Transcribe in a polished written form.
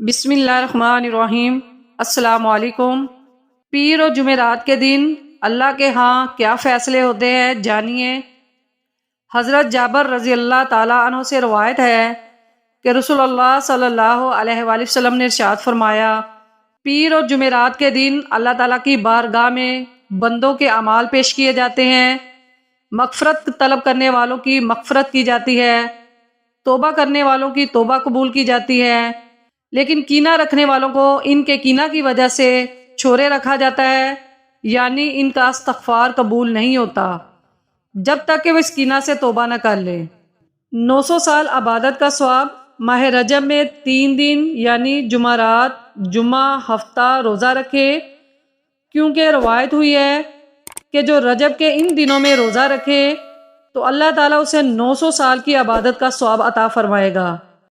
بسم اللہ الرحمن الرحیم۔ السلام علیکم۔ پیر اور جمعرات کے دن اللہ کے ہاں کیا فیصلے ہوتے ہیں جانیے۔ حضرت جابر رضی اللہ تعالیٰ عنہ سے روایت ہے کہ رسول اللہ صلی اللہ علیہ وآلہ وسلم نے ارشاد فرمایا، پیر اور جمعرات کے دن اللہ تعالیٰ کی بارگاہ میں بندوں کے اعمال پیش کیے جاتے ہیں، مغفرت طلب کرنے والوں کی مغفرت کی جاتی ہے، توبہ کرنے والوں کی توبہ قبول کی جاتی ہے، لیکن کینہ رکھنے والوں کو ان کے کینہ کی وجہ سے چھوڑے رکھا جاتا ہے، یعنی ان کا استغفار قبول نہیں ہوتا جب تک کہ وہ اس کینہ سے توبہ نہ کر لے۔ 900 سال عبادت کا ثواب ماہ رجب میں 3 دن یعنی جمعرات، جمعہ، ہفتہ روزہ رکھے، کیونکہ روایت ہوئی ہے کہ جو رجب کے ان دنوں میں روزہ رکھے تو اللہ تعالیٰ اسے 900 سال کی عبادت کا ثواب عطا فرمائے گا۔